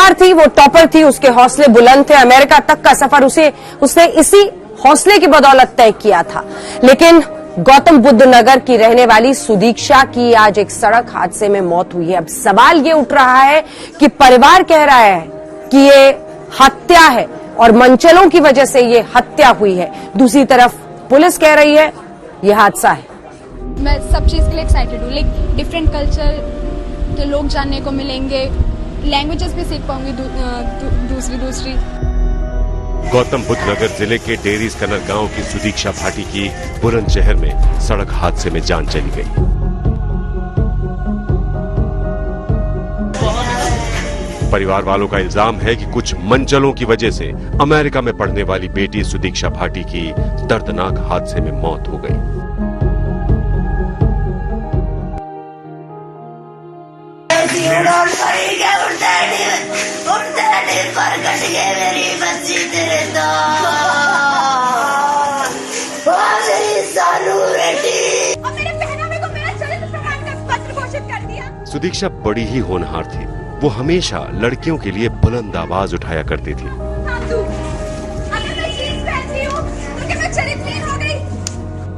होशियार थी, वो टॉपर थी, उसके हौसले बुलंद थे। अमेरिका तक का सफर उसने इसी हौसले की बदौलत तय किया था। लेकिन गौतम बुद्ध नगर की रहने वाली सुदीक्षा की आज एक सड़क हादसे में मौत हुई है। अब सवाल ये उठ रहा है कि परिवार कह रहा है कि ये हत्या है और मनचलों की वजह से ये हत्या हुई है। दूसरी तरफ पुलिस कह रही है ये हादसा है। मैं सब चीज के लिए एक्साइटेड हूँ। लाइक डिफरेंट कल्चर के लोग जानने को मिलेंगे, लैंग्वेजेस भी सीख पाऊंगी दूसरी। गौतम बुद्ध नगर जिले के डेरीज कनर गांव की सुदीक्षा भाटी की बुलंदशहर में सड़क हादसे में जान चली गई। परिवार वालों का इल्जाम है कि कुछ मनचलों की वजह से अमेरिका में पढ़ने वाली बेटी सुदीक्षा भाटी की दर्दनाक हादसे में मौत हो गई। सुदीक्षा बड़ी ही होनहार थी। वो हमेशा लड़कियों के लिए बुलंद आवाज उठाया करती थी।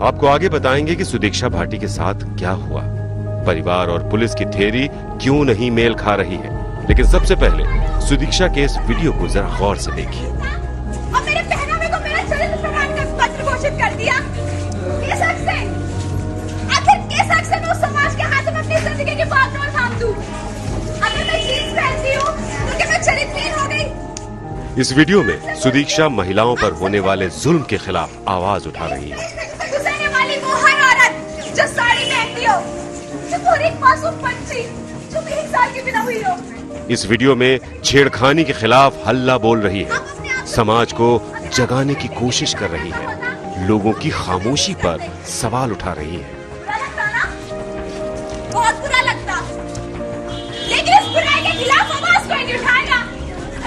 आपको आगे बताएंगे कि सुदीक्षा भाटी के साथ क्या हुआ, परिवार और पुलिस की थ्योरी क्यों नहीं मेल खा रही है। लेकिन सबसे पहले सुदीक्षा के इस वीडियो को जरा गौर से देखिए। और मेरे पहनावे को मेरा चरित्र प्रमाण का पत्र घोषित कर दिया। किस हक से? आखिर किस हक से मैं उस समाज के हाथ में अपनी जिंदगी की बागडोर थाम दूं? अगर मैं जीन्स पहनती हूँ तो क्या मैं चरित्रहीन हो गई? इस वीडियो में सुदीक्षा महिलाओं पर होने वाले जुल्म के खिलाफ आवाज उठा रही है। गुजरने वाली वो हर औरत जो साड़ी पहनती हो, जो पूरी एक मासूम बच्ची जो 1 साल की बिना हुई हो। इस वीडियो में छेड़खानी के खिलाफ हल्ला बोल रही है, समाज को जगाने की कोशिश कर रही है, लोगों की खामोशी पर सवाल उठा रही है। बहुत बुरा लगता, लेकिन इस बुराई के खिलाफ आवाज कोई नहीं उठाएगा।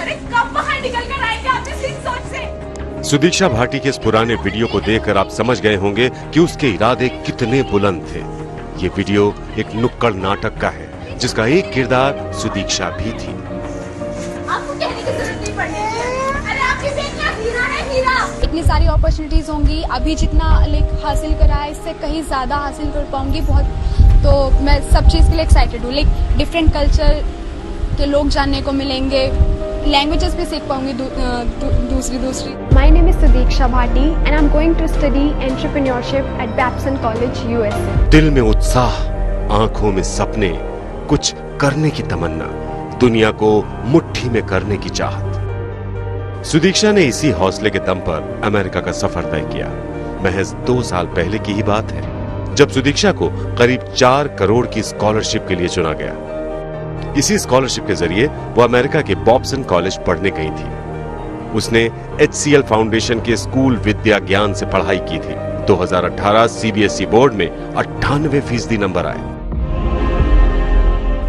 अरे कब बाहर निकल कर आएंगे आप इस सोच से? सुदीक्षा भाटी के इस पुराने वीडियो को देखकर आप समझ गए होंगे कि उसके इरादे कितने बुलंद थे। ये वीडियो एक नुक्कड़ नाटक का है जिसका एक किरदार सुदीक्षा भी थी। आपको कहने की जरूरत नहीं पड़ती। अरे आपकी बेटियां हीरा है, हीरा। इतनी सारी अपॉर्चुनिटीज होंगी, अभी जितना हासिल करा है इससे कहीं ज्यादा हासिल कर पाऊंगी बहुत। तो मैं सब चीज के लिए एक्साइटेड हूँ। लाइक डिफरेंट कल्चर के लोग जानने को मिलेंगे, लैंग्वेजेस भी सीख पाऊंगी दूसरी। My name is Sudiksha Bhati and I'm going to study entrepreneurship at Babson College, USA. दिल में उत्साह, आंखों में सपने, कुछ करने की तमन्ना, दुनिया को मुट्ठी में करने की चाहत। सुदीक्षा ने इसी हौसले के दम पर अमेरिका का सफर तय किया। महज 2 साल पहले की ही बात है जब सुदीक्षा को करीब 4 करोड़ की स्कॉलरशिप के लिए चुना गया। इसी स्कॉलरशिप के जरिए वो अमेरिका के बॉब्सन कॉलेज पढ़ने गई थी। उसने HCL फाउंडेशन के स्कूल विद्या ज्ञान से पढ़ाई की थी। 2018 CBSE बोर्ड में 98% नंबर आए।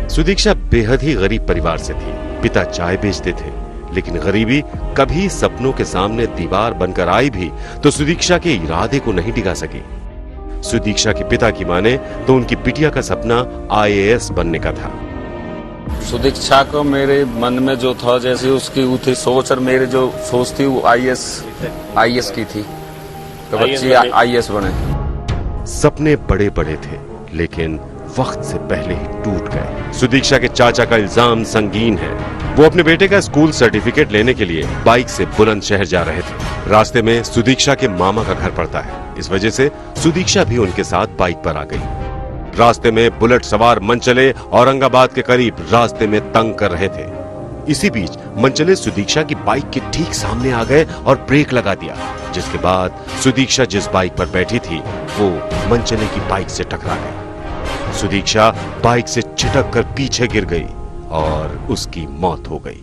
सुदीक्षा बेहद ही गरीब परिवार से थी। पिता चाय बेचते थे, लेकिन गरीबी कभी सपनों के सामने दीवार बनकर आई भी तो सुदीक्षा के इरादे को नहीं डिगा सकी। सुदीक्षा के पिता की माने तो उनकी बिटिया का सपना IAS बनने का था। सुदीक्षा को मेरे मन में जो था, जैसे उसकी वो थी सोच और मेरी जो सोच थी वो IAS की थी, तो बच्ची IAS बने। सपने बड़े बड़े थे लेकिन वक्त से पहले ही टूट गए। सुदीक्षा के चाचा का इल्जाम संगीन है। वो अपने बेटे का स्कूल सर्टिफिकेट लेने के लिए बाइक से बुलंदशहर जा रहे थे। रास्ते में सुदीक्षा के मामा का घर पड़ता है। इस वजह से सुदीक्षा भी उनके साथ बाइक पर आ गई। रास्ते में बुलेट सवार मनचले औरंगाबाद के करीब रास्ते में तंग कर रहे थे। इसी बीच मनचले सुदीक्षा की बाइक के ठीक सामने आ गए और ब्रेक लगा दिया, जिसके बाद सुदीक्षा जिस बाइक पर बैठी थी वो मनचले की बाइक से टकरा गई। सुदीक्षा बाइक से छिटक कर पीछे गिर गई और उसकी मौत हो गई।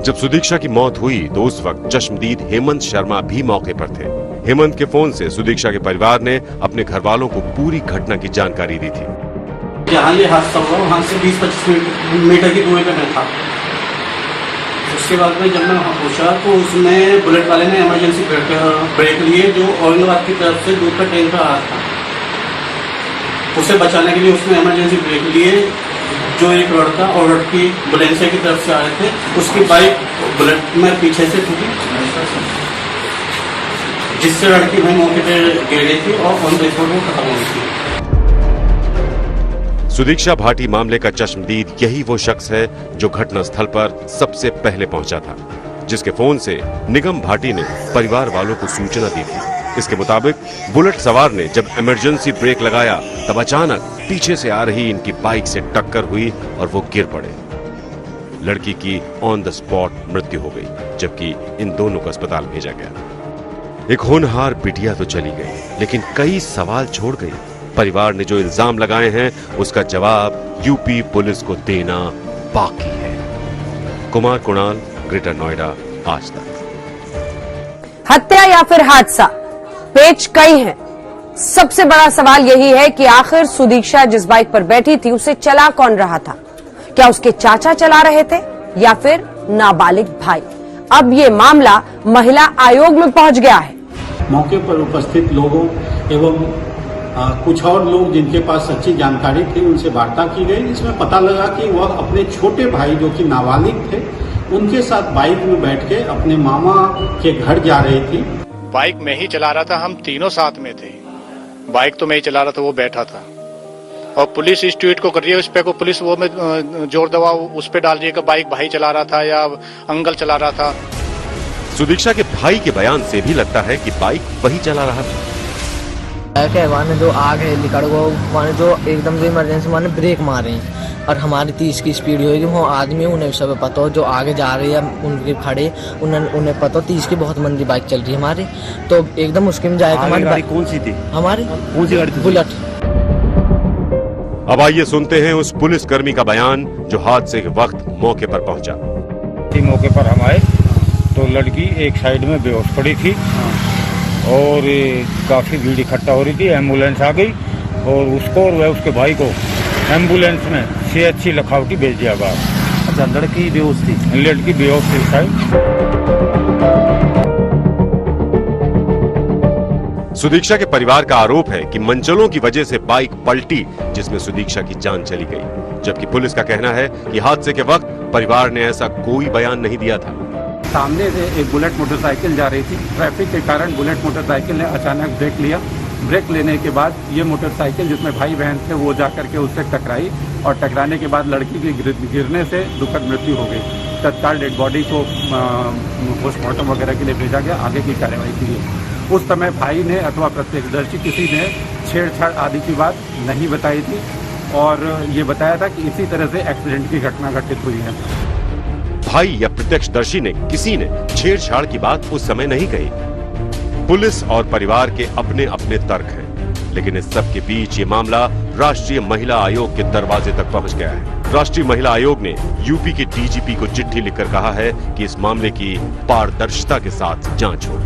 जब सुदीक्षा की मौत हुई तो उस वक्त चश्मदीद हेमंत शर्मा भी मौके पर थे। हेमंत के फोन से सुदीक्षा के परिवार ने अपने घर वालों को पूरी घटना की जानकारी दी थी। जहाँ ये हादसा हुआ वहाँ से 20-25 मीटर की दूरी पे मैं था। उसके बाद में जब मैं वहाँ पहुँचा तो उसमें बुलेट वाले ने इमरजेंसी ब्रेक लिए, जो औरंगाबाद की तरफ से दूर पर ट्रेन पर आ रहा था। उसे बचाने के लिए उसने इमरजेंसी ब्रेक लिए जो एक लड़का और लड़की बुलेंसिया की तरफ से आ रहे थे, उसकी बाइक बुलेट में पीछे से ठुकी, जिससे लड़की भाई मौके पर गिर गई थी और ऑन द स्पॉट वो खत्म हो गई थी। सुदीक्षा भाटी मामले का चश्मदीद यही वो शख्स है जो घटनास्थल पर सबसे पहले पहुंचा था, जिसके फोन से निगम भाटी ने परिवार वालों को सूचना दी थी। इसके मुताबिक बुलेट सवार ने जब इमरजेंसी ब्रेक लगाया तब अचानक पीछे से आ रही इनकी बाइक से टक्कर हुई और वो गिर पड़े। लड़की की ऑन द स्पॉट मृत्यु हो गई, जबकि इन दोनों को अस्पताल भेजा गया। एक होनहार बिटिया तो चली गई, लेकिन कई सवाल छोड़ गई। परिवार ने जो इल्जाम लगाए हैं उसका जवाब यूपी पुलिस को देना बाकी है। कुमार कुणाल, ग्रेटर नोएडा, आज तक। हत्या या फिर हादसा, पेच कई हैं। सबसे बड़ा सवाल यही है कि आखिर सुदीक्षा जिस बाइक पर बैठी थी उसे चला कौन रहा था? क्या उसके चाचा चला रहे थे या फिर नाबालिग भाई? अब ये मामला महिला आयोग में पहुंच गया है। मौके पर उपस्थित लोगों एवं कुछ और लोग जिनके पास सच्ची जानकारी थी उनसे वार्ता की गई। इसमें पता लगा कि वह अपने छोटे भाई जो कि नाबालिग थे उनके साथ बाइक में बैठ के अपने मामा के घर जा रही थी। बाइक मैं ही चला रहा था, हम तीनों साथ में थे। बाइक तो मैं ही चला रहा था, वो बैठा था। और पुलिस इस ट्वीट को कर रही है, उस पे को पुलिस वो में जोर दबाव उस पे डाल रही है कि बाइक भाई चला रहा था या अंकल चला रहा था। सुदीक्षा के भाई के बयान से भी लगता है कि बाइक वही चला रहा था। माने जो आग है निकल गो, माने जो एकदम से इमरजेंसी माने ब्रेक मारे और हमारी 30 की स्पीड होगी। वो आदमी उन्हें सब पता हो जो आगे जा रहे हैं उनके खड़े उन्हें पता हो 30 की बहुत मंदी बाइक चल रही है हमारी, तो एकदम मुश्किल में जाएगा। हमारी गाड़ी कौन सी थी? हमारी कौन सी गाड़ी थी? बुलेट। अब आइए सुनते हैं उस पुलिसकर्मी का बयान जो हादसे के वक्त मौके पर पहुंचा। मौके पर हम आए तो लड़की एक साइड में बेहोश पड़ी थी और काफी भीड़ इकट्ठा हो रही थी। एम्बुलेंस आ गई और उसको और वह उसके भाई को एम्बुलेंस में CHC लखावटी भेज दिया गया। अच्छा, लड़की बेहोश थी? लड़की बेहोश थी शायद। सुदीक्षा के परिवार का आरोप है कि मंचलों की वजह से बाइक पलटी, जिसमें सुदीक्षा की जान चली गई, जबकि पुलिस का कहना है कि हादसे के वक्त परिवार ने ऐसा कोई बयान नहीं दिया था। सामने से एक बुलेट मोटरसाइकिल जा रही थी। ट्रैफिक के कारण बुलेट मोटरसाइकिल ने अचानक ब्रेक लिया। ब्रेक लेने के बाद ये मोटरसाइकिल जिसमें भाई बहन थे वो जा करके उससे टकराई और टकराने के बाद लड़की की गिरने से दुखद मृत्यु हो गई। तत्काल डेड बॉडी को पोस्टमार्टम वगैरह के लिए भेजा गया आगे की कार्रवाई के लिए। उस समय भाई ने अथवा प्रत्यक्षदर्शी किसी ने छेड़छाड़ आदि की बात नहीं बताई थी और ये बताया था कि इसी तरह से एक्सीडेंट की घटना घटित हुई है। भाई या प्रत्यक्षदर्शी ने किसी ने छेड़छाड़ की बात उस समय नहीं कही। पुलिस और परिवार के अपने अपने तर्क हैं, लेकिन इस सब के बीच ये मामला राष्ट्रीय महिला आयोग के दरवाजे तक पहुंच गया है। राष्ट्रीय महिला आयोग ने यूपी के DGP को चिट्ठी लिखकर कहा है कि इस मामले की पारदर्शिता के साथ जांच हो।